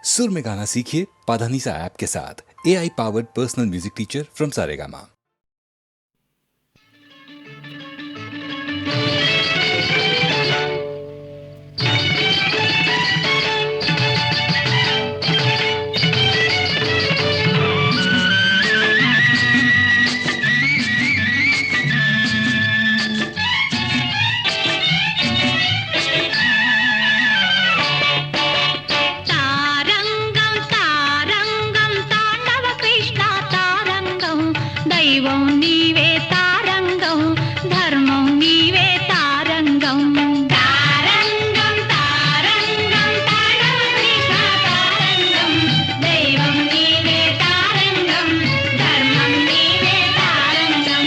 सुर में गाना सीखिए पाधानीसा ऐप के साथ। AI powered personal music teacher from Saregama. దైవం నీవే తారంగం, ధర్మం నీవే తారంగం. తారంగం తారంగం తాండవ కృష్ణ తారంగం, దైవం నీవే తారంగం, ధర్మం నీవే తారంగం.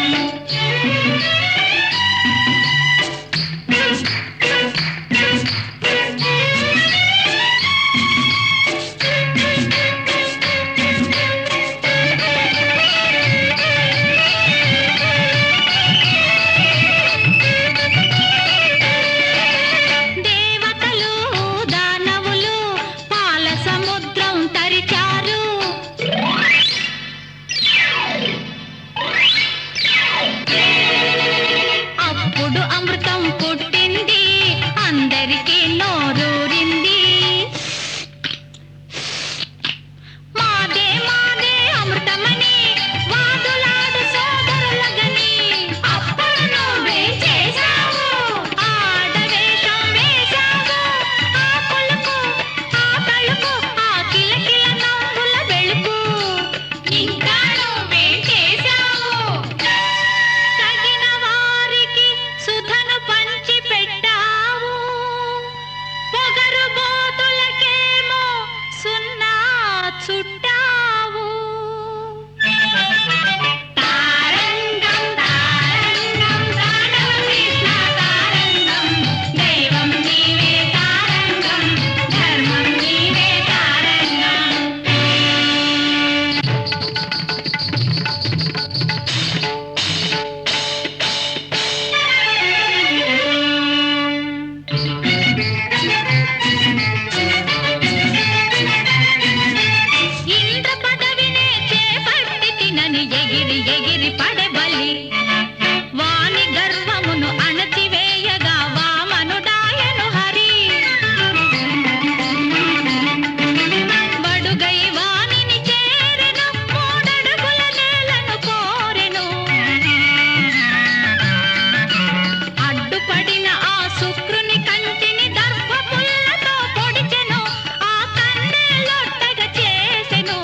అమృతం పుట్టింది, అందరికీ నోరూరింది. మాదే మాదే అమృతమని వాదులాడు సోదరులగని, అప్పుడు నువ్వే చేశావు, ఆడవేషం వేశావు. ఆ కొలుకు ఆ తలుపు ఆ కిలకిల నవ్వుల వెలుగు, ఇంకా నువ్వే చేశావు. తగిన వారికి సుధను పంచి పెట్టావు, పొగరు బోతులకేమో సున్నా చుట్టావు. తారంగం తారంగం తాండవ కృష్ణ తారంగం, దైవం నీవే తారంగం, ధర్మం నీవే తారంగం. ఇంద్ర పదవినే చేపట్టి తినని ఎగిరి ఎగిరి పడబలి, వాని గర్వమును అణచివేయగా వామనుడాయను హరి. బడుగై వానిని చేరెను, మూడడుగుల నేలను కోరెను. అడ్డుపడిన ఆ శుక్రుని కంటిని దర్భపుల్లతో పొడిచెను, ఆ కన్నే లొట్టగా చేసెను.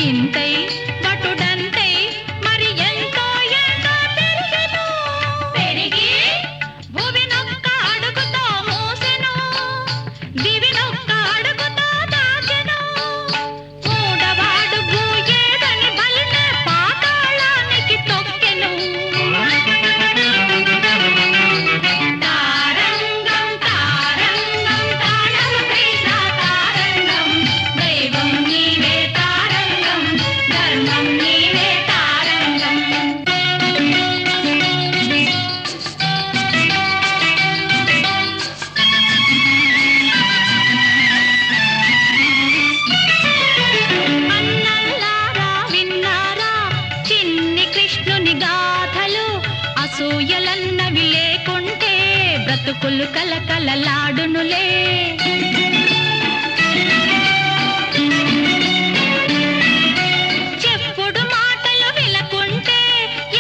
ఇంతై బటుడంతై మరి ఎంతో ఎంతో పెరిగెను, పెరిగి భువినొక్క అడుగుతో మూసెను, దివినొక్క అడుగుతో దాచెను. మూడవాడు భూయేదని బలినే పాతాళానికి తొక్కెను. తారంగం తారంగం తాండవ కృష్ణ తారంగం, దైవం నీవే తారంగం, ధర్మం నీవే తారంగం. అన్నల్లారా విన్నారా చిన్ని కృష్ణుని గాథలు, అసూయలన్నవి లేకుంటే బ్రతుకులు కలకలలాడునులే. చెప్పుడు మాటలు వినకుంటే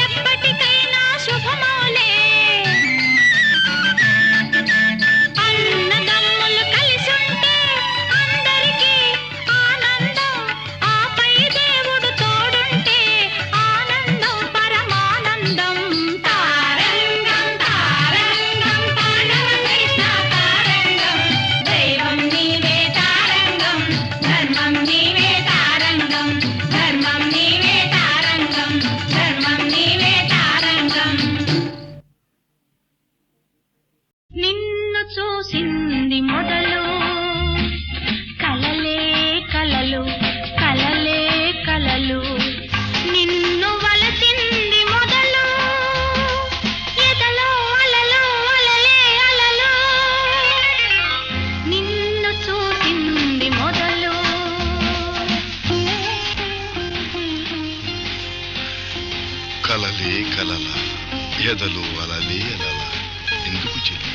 ఎప్పటికైనా శుభమౌలే. అన్నదమ్ములు కలిసుంటే అందరికీ ఆనందం, ఆపై దేవుడు తోడుంటే ఆనందం పరమానందం. తారంగం తారంగం తాండవ కృష్ణ తారంగం, ఎదలు అలలే అలల ఎందుకు చెల్లి?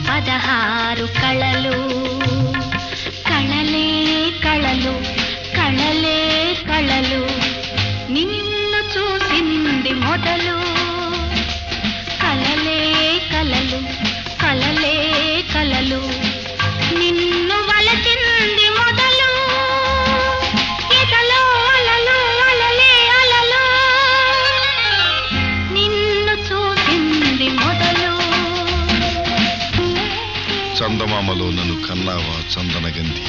పదహారు కళలు కళలే కళలు కళలే కళలు నిన్ను చూసింది మొదలు కళలే కళలు కళలే కళలు నిన్ను వలచింది మొదలు ఎదలో అలలు అలలే అలలు నిన్ను చూసింది మొదలు చందమామలో నన్ను కన్నావా చందనగంధి?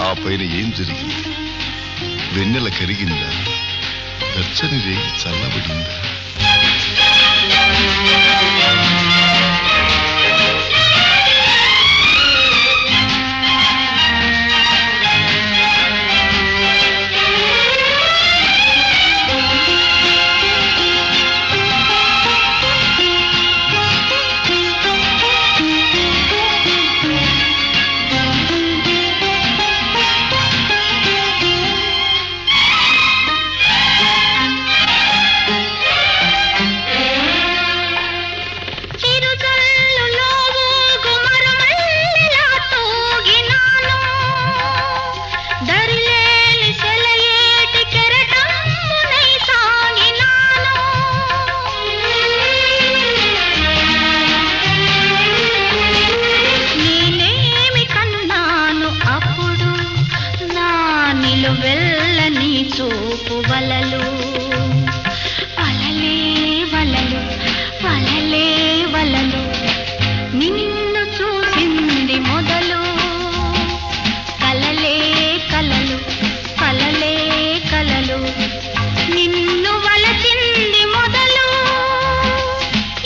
ఆ పైన ఏం జరిగింది? వెన్నెల కరిగిందా? వెచ్చని రేగి చల్లబడిందా? వెళ్ళని చూపు వలలు వలలే వలలు వలలే వలలు నిన్ను చూసింది మొదలు కలలే కలలు కలలే కలలు నిన్ను వలచింది మొదలు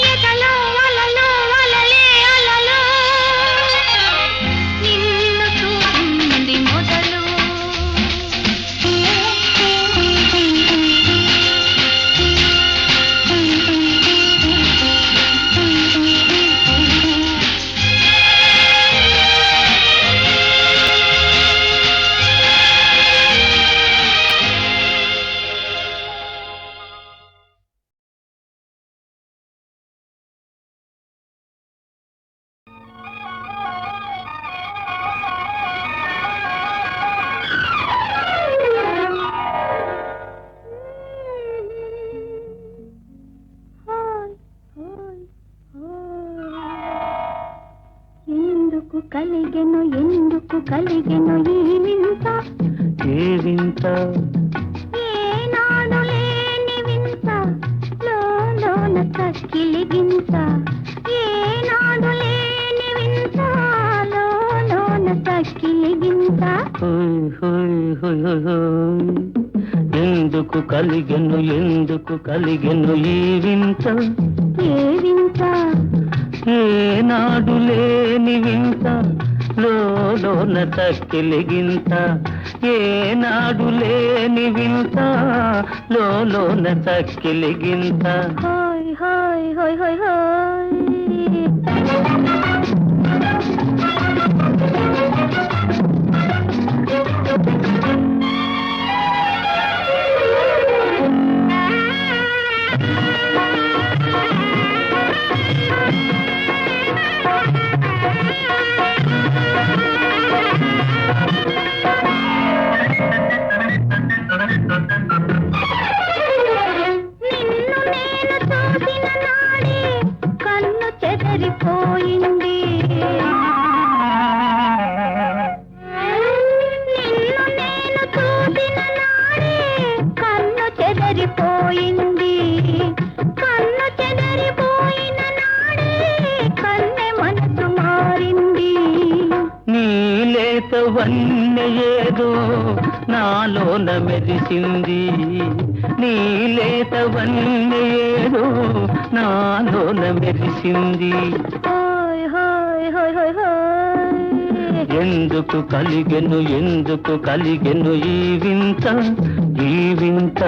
ఎదలో వలలు వలలే అలలు నిన్ను చూసింది మొదలు ఎందుకు కలిగెను ఈ వింత ఏ వింత ఏనాడు లేని వింత లోన తక్కిలి గింత ఏనాడు లేని వింత లోన తక్కిలి గింత హోయ్ హోయ్ హోయ్ హోయ్ హోయ్. ఎందుకు కలిగెను ఈ వింత ఏ వింత ఏనాడు లేని వింత లోన తక్కిలిగింత ఏనాడు లేని వింత లోన తక్కిలిగింత హోయ్ హోయ్ హోయ్ హోయ్ హోయ్ పోయింది నాలోన మెరిసింది, నీలేతవన్నీ ఏదో నాలోన మెరిసింది. Hi hi hi hi hi. ఎందుకు కలిగెను ఈ వింత, ఈ వింత.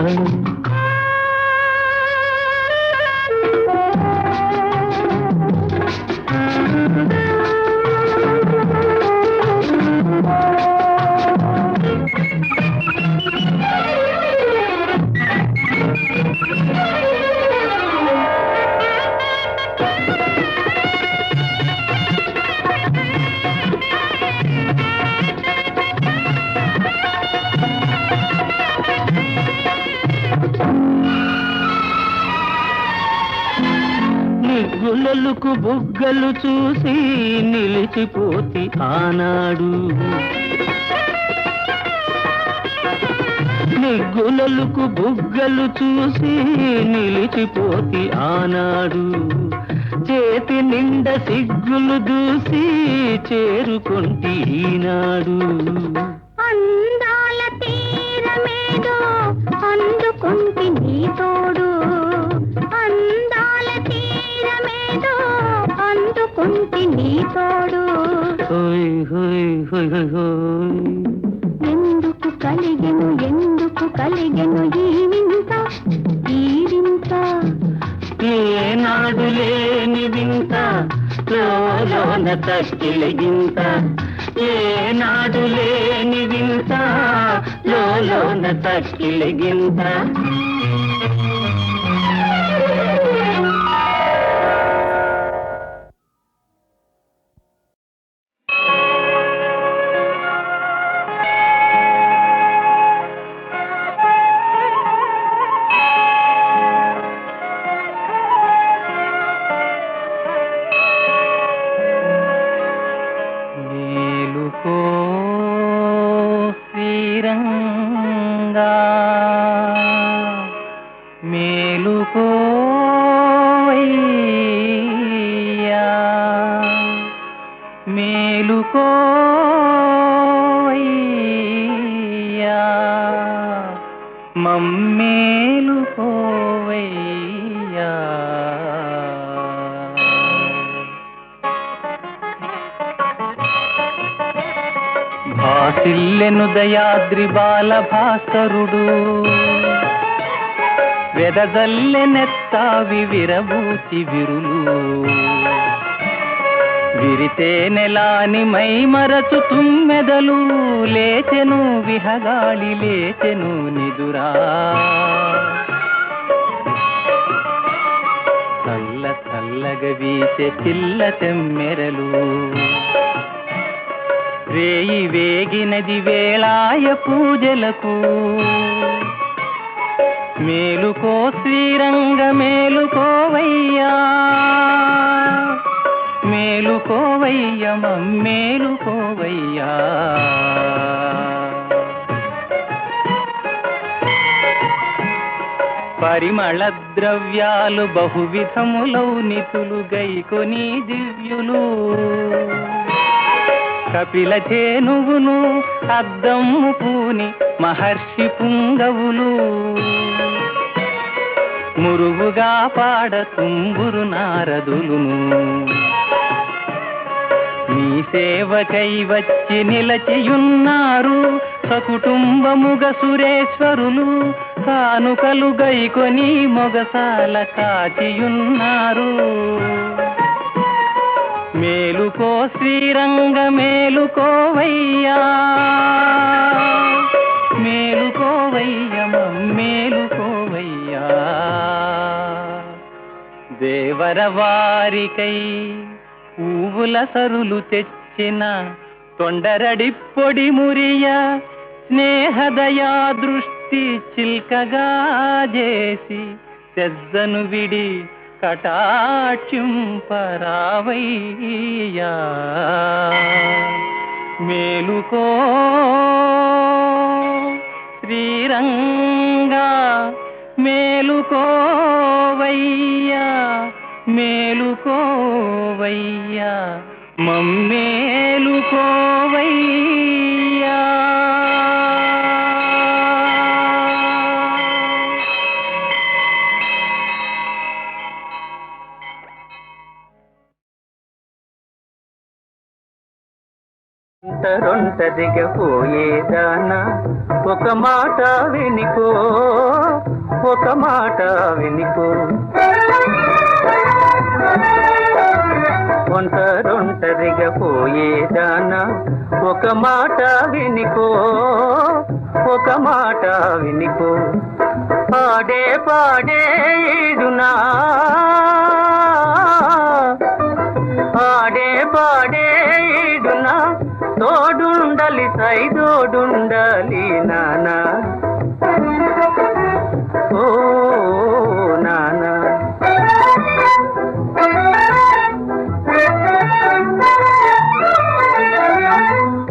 నిగ్గులలకు బుగ్గలు చూసి నిలిచిపోతి ఆనాడు, నిగ్గులలకు బుగ్గలు చూసి నిలిచిపోతి ఆనాడు. చేతి నిండా సిగ్గులు దూసి చేరుకుంటి ఈనాడు. అందాల తీరమేదో అందుకుంటి నీ తోడు, అందాల తీరమేదో అందుకుంటి నీ తోడు. హోయ్ హోయ్ హోయ్ హోయ్ హోయ్. ఎందుకు కలిగెను ఈ వింత, ఈ వింత. ఏనాడు లేని వింత, లోన తక్కిలిగింత. ఏనాడు లేని వింత, లోన తక్కిలిగింత. మేలుకో శ్రీరంగా, మేలుకోవయ్యా, మేలుకోవయ్యా, మమ్మేలుకోవయ్యా. భాసిల్లెను దయాద్రి బాల భాస్కరుడు, వెదజల్లెనెత్తావి విరబూచి విరులు. విరితే నెలాని మై మరచు తుమ్మెదలు, లేచెను విహగాళి లేచెను నిదురా. చల్ల చల్లగ వీచే చిల్ల తెమ్మెరలు, రేయి వేగినది వేళాయ పూజలకు. మేలుకో శ్రీరంగ మేలుకోవయ్యా, మేలుకోవయ్య మమ్మేలుకోవయ్యా. పరిమళ ద్రవ్యాలు బహువిధములౌ నితులు గైకొని దివ్యులు. కపిల ధేనువును అద్దమ్ము పూని మహర్షి పుంగవులు. మురుగుగా పాడ తుంబురు నారదులును. నీ సేవకై వచ్చి నిలచియున్నారు సకుటుంబముగ సురేశ్వరులు. కానుకలు గైకొని మొగసాల కాచియున్నారు. మేలుకో శ్రీరంగ మేలుకోవయ్యా, మేలుకోవయ్య మేలుకోవయ్యా. దేవరవారికై పువ్వుల సరులు తెచ్చిన తొండరడి పొడి మురియ. స్నేహదయా దృష్టి చిల్కగా చేసి తెజ్జను విడి కటాక్షింపరావయ్యా. మేలుకో శ్రీరంగా మేలుకోవయ్యా, మేలుకోవయ్యా మమ్మేలుకోవయ్యా. ఒంటరిగా పోయేదానా ఒక మాట వినికో, ఒక మాట వినికో. ఒంటరిగా పోయేదానా ఒక మాట వినికో, ఒక మాట వినికో. పాడే పాడే ఈడునా, పాడే పాడే ఈడునా, తోడుండాలి సైదోడుండాలి నానా, ఓ నానా.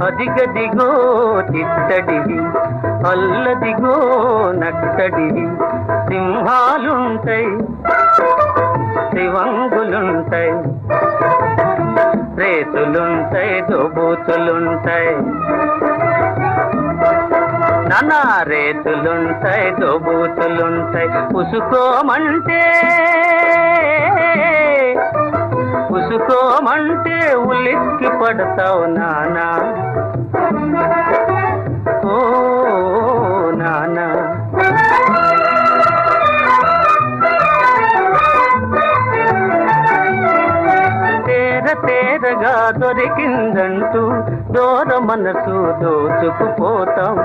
అదిగదిగో చిత్తడివి, అల్లదిగో నట్టడివి, సింహాలుంటాయి శివంగులుంటాయి, రేతులుంటాయి దోబూతులుంటాయి, నానా రేతులుంటాయి దోబూతులుంటాయి. ఉసుకోమంటే ఉసుకోమంటే ఉలిక్కి పడతావు నానా, ఓ నానా. తేరగా దొరికిందంటూ దూర మనసు దోచుకుపోతాం,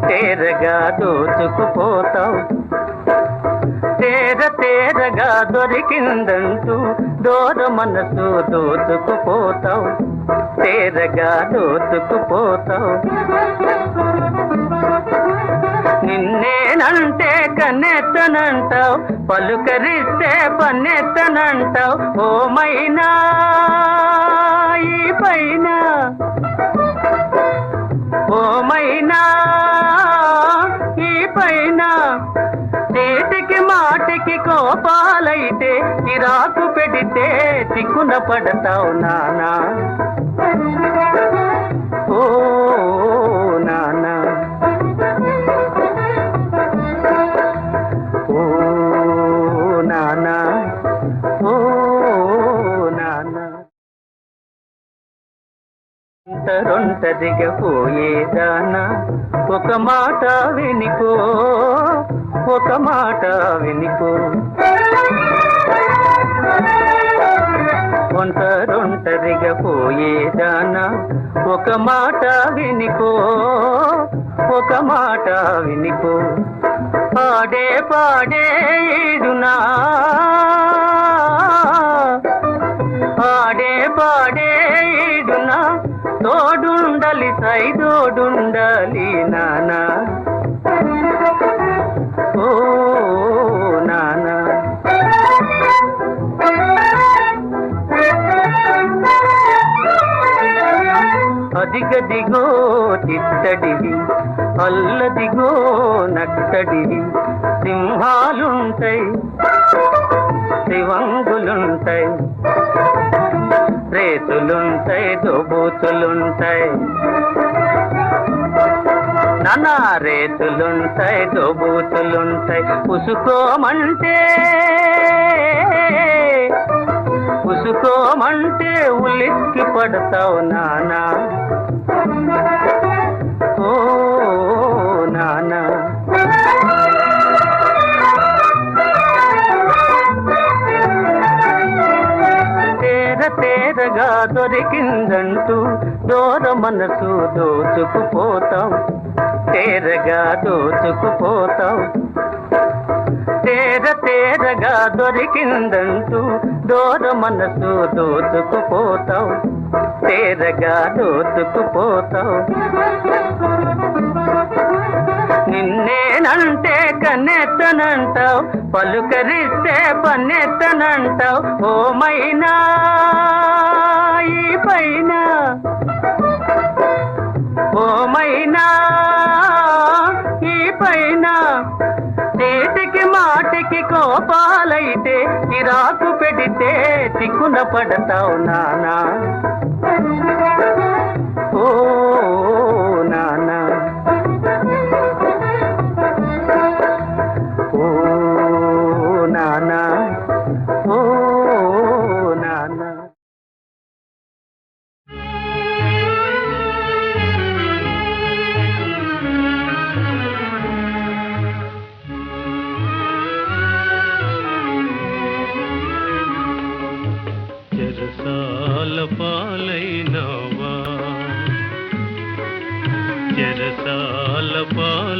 తేరగా దోచుకుపోతాం. తేరగా దొరికిందంటూ దూర మనసు దోచుకుపోతాం, తేరగా దోచుకుపోతాం. నిన్నేనంటే కన్నెత్తనంటావు, పలుకరిస్తే పన్నెత్తనంటావు. ఓమైనా ఈ పైన, ఓమైనా ఈ పైన, చేతికి మాటికి కోపాలైతే చిరాకు పెడితే చిక్కున పడతావు నానా, ఓ నానా, ఓ నానా, ఓ నానా. ఒంటరిగా పోయేదానా ఒక మాట వినికో, ఒక మాట వినికో. ఒంటరిగా పోయేదానా ఒక మాట వినికో, ఒక మాట వినికో. పాడే పాడే ఈడునా, పాడే పాడే ఈడునా, తోడుండాలి సైదోడుండాలి నానా, ఓ నానా. అదిగదిగో చిత్తడివి, అల్లదిగో నట్టడివి, సింహాలుంటాయి శివంగులుంటాయి, రేతులుంటాయి దోబూతులుంటాయి, నానా రేతులుంటాయి దోబూతులుంటాయి. ఉసుకోమంటే ఉసుకోమంటే ఉలిక్కి పడతావు నానా, ఓ నానా. తేరగా దొరికిందంటూ దూర మనసు దోచుకుపోతాం, తేరగా దోచుకుపోతాం. తేరగా దొరికిందంటూ దూర మనసు దోచుకుపోతాం, తేరగా దోచుకుపోతాం. నిన్నేనంటే కన్నెత్తనంటావు, పలుకరిస్తే పన్నెత్తనంటావు. ఓమైనా ఈ పైన, ఓమైనా ఈ పైన, చేతికి మాటికి కోపాలైతే చిరాకు పెడితే చిక్కున పడతావు నానా, ఓ నానా, ఓ నానా, ఓ నానా.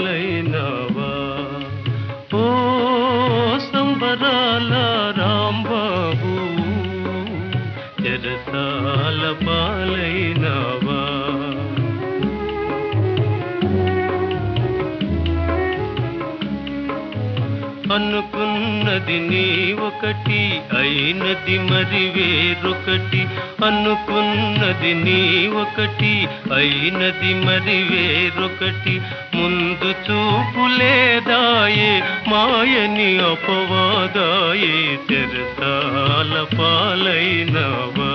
పాలైనవా ఓ సంబరాల రాంబాబు చెరసాల పాలైనవా అనుకున్నది నీ ఒకటి అయినది మరి వేరొకటి అనుకున్నది నీ ఒకటి అయినది మరి వేరొకటి ముందు చూపు లేదాయే మాయని అపవాదాయే చెరసాల పాలైనవా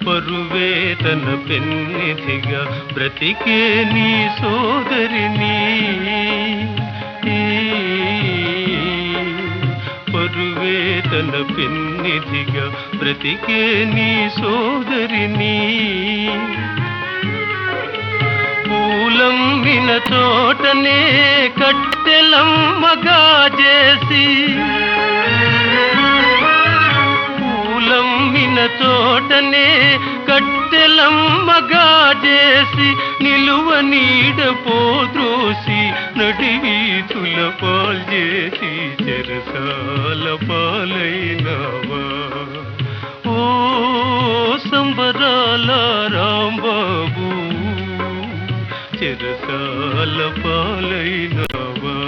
పరువేతన పెన్నిధిగా బ్రతికే నీ సోదరిని పరువేతన పెన్నిధిగా బ్రతికే నీ సోదరిని పూలమ్మిన తోటనే కట్టెలమ్మగా చేసి పూలమ్మిన తోటనే కట్టెలమ్మగా చేసి నిలువ నీడ పోద్రోసి నడివీధుల పాల్చేసి చెరసాల పాలైనవా ఓ సంబరాల రాంబాబు చెరసాల పాలైనవా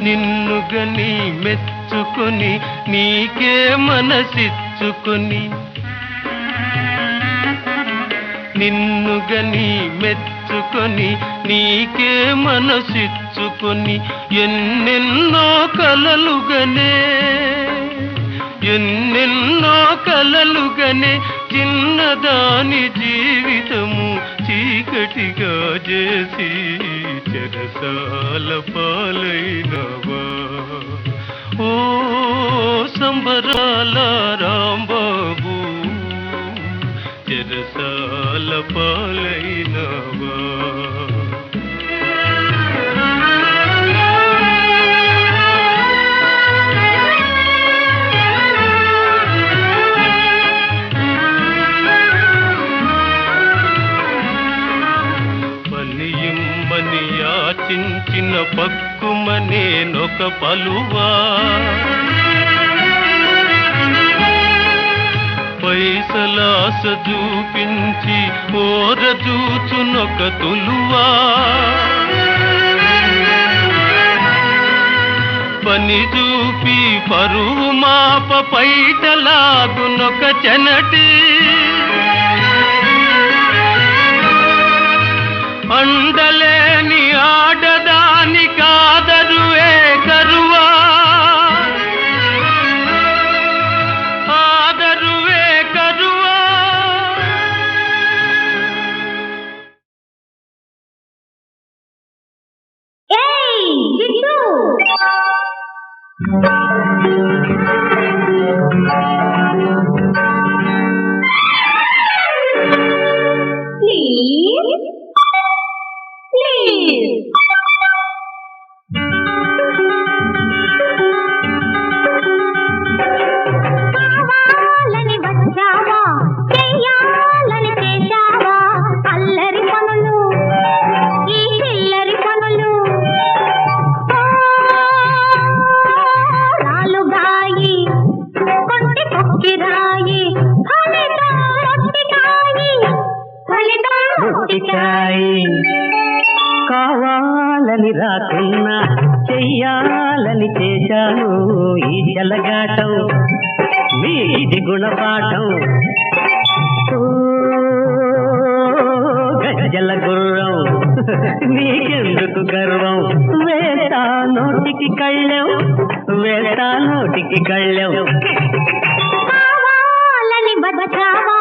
నిన్నుగని మెచ్చుకొని నీకే మనసిచ్చుకొని నిన్నుగని మెచ్చుకొని నీకే మనసిచ్చుకొని ఎన్నెన్నో కలలుగనే ఎన్నెన్నో కలలుగనే చిన్నదాని జీవితము చీకటిగా చేసి చెరసాల పాలైనవా ఓ సంబరాల రాంబాబు చెరసాల పాలైనవా పనియిమ్మని యాచించిన పక్కుమనేనొక పలువా పైసలాస చూపించి ఓర చూచునొక తులువా పని చూపి పరువు మాప పైటలాగునొక చెనటి అండలేని ఆడదాని కాదరువే కరువా ఆదరువే కరువా ఏయ్ గిట్టు ప్లీజ్ ప్లీజ్ కావాలని వచ్చావా చెయ్యాలని చేశావా అల్లరి పనులు ఈ చిల్లరి పనులు రాలుగాయి కొట్టి కొక్కిరాయి ఫలితం మొట్టికాయి ఫలితం మొట్టికాయి కావాలని రాకున్నా చెయ్యాలని చేశాను ఈ చెలగాటం మీది గుణపాఠం ఓ గజ్జల గుర్రం నీకెందుకు గర్వం వేస్తా నోటికి కళ్ళెం వేస్తా నోటికి కళ్ళెం కావాలని వచ్చావా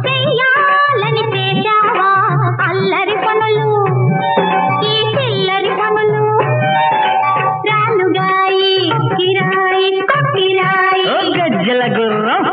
చెయ్యాలని చేశావా అల్లరి పనులు ఈ చిల్లరి పనులు రాలుగాయి కిరాయి కొక్కిరాయి గజ్జల గుర్రం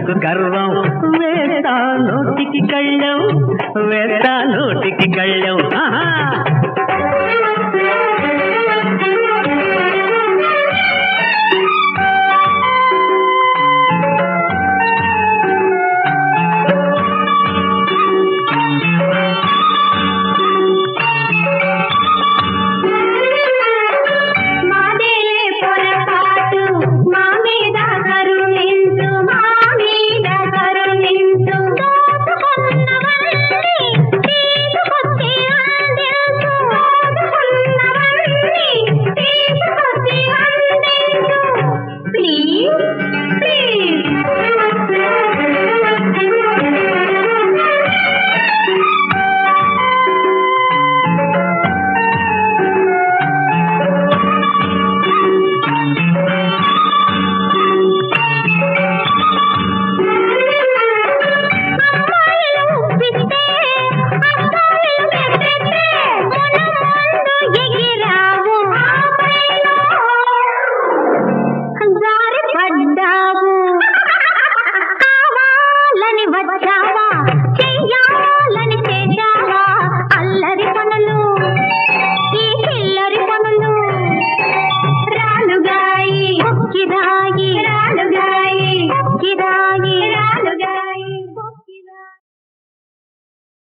నీకెందుకు గర్వం వేస్తా నోటికి కళ్ళం వేస్తా నోటికి కళ్ళం ఆహా. మాదేలే పొరపాటు మా మీద కరుణించు మా మీద కరుణించు దోచుకున్నవన్నీ తీసుకొచ్చి అందించు దోచుకున్నవన్నీ తీసుకొచ్చి అందించు ప్లీజ్ ప్లీజ్ అమ్మాయిలు ఉప్పిస్తే అబ్బాయిలు మెప్పిస్తే ముందు ఎగిరావు జారి పడ్డావు కావాలని వచ్చావా